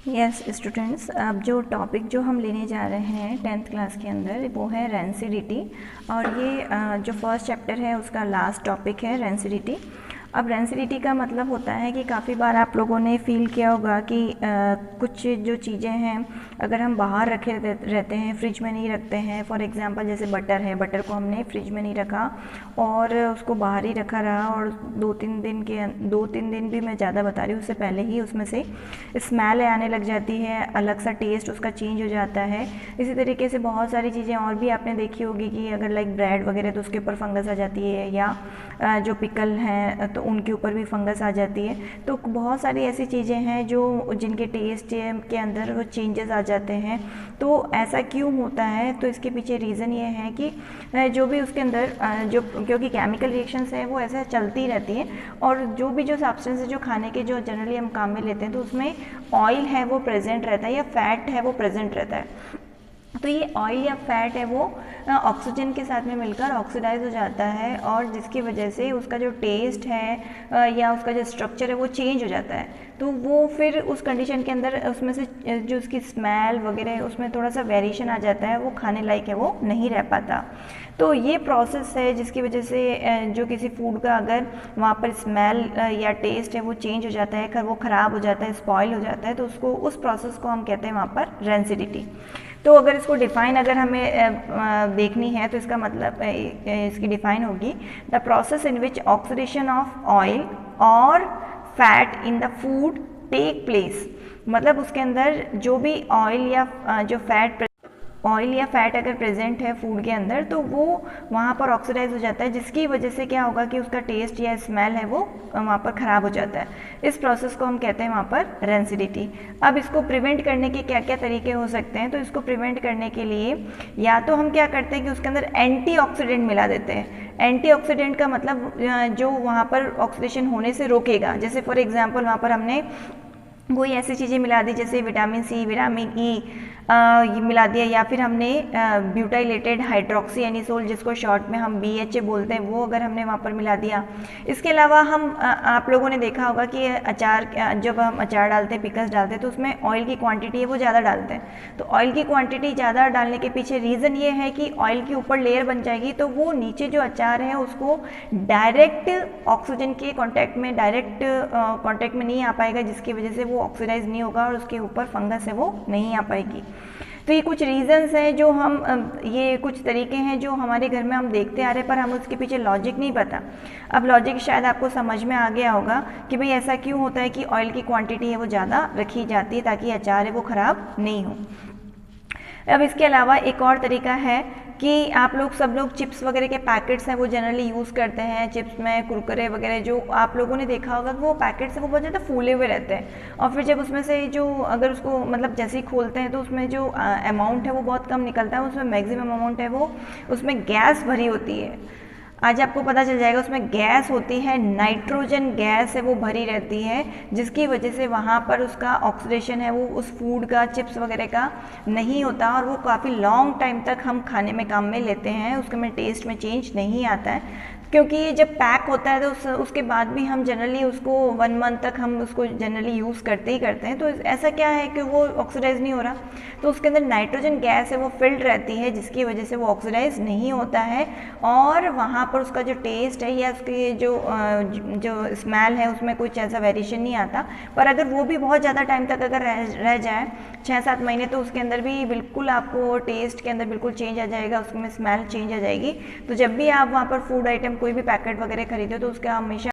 Yes students, अब जो topic जो हम लेने जा रहे हैं 10th क्लास के अंदर वो है रेंसिडिटी। और ये जो फर्स्ट चैप्टर है उसका लास्ट टॉपिक है रेंसिडिटी। अब रेंसिडिटी का मतलब होता है कि काफ़ी बार आप लोगों ने फील किया होगा कि कुछ जो चीज़ें हैं अगर हम बाहर रखे रहते हैं, फ्रिज में नहीं रखते हैं। फॉर एग्जांपल जैसे बटर है, बटर को हमने फ्रिज में नहीं रखा और उसको बाहर ही रखा रहा और 2-3 दिन भी मैं ज़्यादा बता रही हूँ, उससे पहले ही उसमें से स्मेल आने लग जाती है, अलग सा टेस्ट उसका चेंज हो जाता है। इसी तरीके से बहुत सारी चीज़ें और भी आपने देखी होगी कि अगर लाइक ब्रेड वगैरह तो उसके ऊपर फंगस आ जाती है, या जो पिकल हैं तो उनके ऊपर भी फंगस आ जाती है। तो बहुत सारी ऐसी चीज़ें हैं जो जिनके टेस्ट के अंदर वो चेंजेस आ जाते हैं। तो ऐसा क्यों होता है? तो इसके पीछे रीज़न ये है कि जो भी उसके अंदर जो क्योंकि केमिकल रिएक्शंस है वो ऐसा चलती रहती है, और जो भी जो सब्सटेंस है जो खाने के जो जनरली हम काम में लेते हैं तो उसमें ऑयल है वो प्रेजेंट रहता है या फैट है वो प्रेजेंट रहता है। तो ये ऑयल या फैट है वो ऑक्सीजन के साथ में मिलकर ऑक्सीडाइज हो जाता है, और जिसकी वजह से उसका जो टेस्ट है या उसका जो स्ट्रक्चर है वो चेंज हो जाता है। तो वो फिर उस कंडीशन के अंदर उसमें से जो उसकी स्मेल वगैरह है उसमें थोड़ा सा वेरिएशन आ जाता है, वो खाने लायक है वो नहीं रह पाता। तो ये प्रोसेस है जिसकी वजह से जो किसी फूड का अगर वहाँ पर स्मेल या टेस्ट है वो चेंज हो जाता है, वो ख़राब हो जाता है, स्पॉइल हो जाता है, तो उसको उस प्रोसेस को हम कहते हैं वहाँ पर रेंसिडिटी। तो अगर इसको डिफ़ाइन अगर हमें देखनी है तो इसका मतलब इसकी डिफ़ाइन होगी the process in which oxidation of oil और fat in the food take place. मतलब उसके अंदर जो भी ऑयल या जो फैट अगर प्रेजेंट है फूड के अंदर तो वो वहाँ पर ऑक्सीडाइज हो जाता है, जिसकी वजह से क्या होगा कि उसका टेस्ट या स्मेल है वो वहाँ पर ख़राब हो जाता है। इस प्रोसेस को हम कहते हैं वहाँ पर रेंसिडिटी। अब इसको प्रिवेंट करने के क्या क्या तरीके हो सकते हैं? तो इसको प्रिवेंट करने के लिए या तो हम क्या करते हैं कि उसके अंदर एंटीऑक्सीडेंट मिला देते हैं। एंटीऑक्सीडेंट का मतलब जो वहाँ पर ऑक्सीडेशन होने से रोकेगा। जैसे फॉर एग्जांपल वहाँ पर हमने कोई ऐसी चीज़ें मिला दी जैसे विटामिन सी, विटामिन ई मिला दिया, या फिर हमने ब्यूटाइलेटेड हाइड्रोक्सी एनिसोल जिसको शॉर्ट में हम BHA बोलते हैं वो अगर हमने वहाँ पर मिला दिया। इसके अलावा हम आप लोगों ने देखा होगा कि अचार जब हम अचार डालते हैं, पिकल्स डालते हैं तो उसमें ऑयल की क्वांटिटी है वो ज़्यादा डालते हैं। तो ऑयल की क्वांटिटी ज़्यादा डालने के पीछे रीज़न ये है कि ऑयल के ऊपर लेयर बन जाएगी तो वो नीचे जो अचार है उसको डायरेक्ट ऑक्सीजन के कॉन्टैक्ट में नहीं आ पाएगा, जिसकी वजह से वो ऑक्सीडाइज नहीं होगा और उसके ऊपर फंगस है वो नहीं आ पाएगी। तो ये कुछ रीज़न्स हैं जो हम ये कुछ तरीके हैं जो हमारे घर में हम देखते आ रहे हैं, पर हम उसके पीछे लॉजिक नहीं पता। अब लॉजिक शायद आपको समझ में आ गया होगा कि भाई ऐसा क्यों होता है कि ऑयल की क्वांटिटी है वो ज़्यादा रखी जाती है ताकि अचार है वो ख़राब नहीं हो। अब इसके अलावा एक और तरीका है कि आप लोग सब लोग चिप्स वगैरह के पैकेट्स हैं वो जनरली यूज़ करते हैं। चिप्स में कुरकुरे वगैरह जो आप लोगों ने देखा होगा कि वो पैकेट्स हैं वो बहुत ज़्यादा फूले हुए रहते हैं, और फिर जब उसमें से जो अगर उसको मतलब जैसे ही खोलते हैं तो उसमें जो अमाउंट है वो बहुत कम निकलता है, उसमें मैक्सिमम अमाउंट है वो उसमें गैस भरी होती है। आज आपको पता चल जाएगा उसमें गैस होती है, नाइट्रोजन गैस है वो भरी रहती है, जिसकी वजह से वहाँ पर उसका ऑक्सीडेशन है वो उस फूड का, चिप्स वगैरह का नहीं होता, और वो काफ़ी लॉन्ग टाइम तक हम खाने में काम में लेते हैं, उसके में टेस्ट में चेंज नहीं आता है। क्योंकि ये जब पैक होता है तो उसके बाद भी हम जनरली उसको 1 मंथ तक हम उसको जनरली यूज़ करते ही करते हैं। तो ऐसा क्या है कि वो ऑक्सीडाइज नहीं हो रहा, तो उसके अंदर नाइट्रोजन गैस है वो फिल्ड रहती है, जिसकी वजह से वो ऑक्सीडाइज नहीं होता है, और वहाँ पर उसका जो टेस्ट है या उसकी जो स्मेल है उसमें कुछ ऐसा वेरिएशन नहीं आता। पर अगर वो भी बहुत ज़्यादा टाइम तक अगर रह जाए 6-7 महीने, तो उसके अंदर भी बिल्कुल आपको टेस्ट के अंदर बिल्कुल चेंज आ जाएगा, उसमें स्मेल चेंज आ जाएगी। तो जब भी आप वहाँ पर फूड आइटम कोई भी पैकेट वगैरह खरीदो तो उसका हमेशा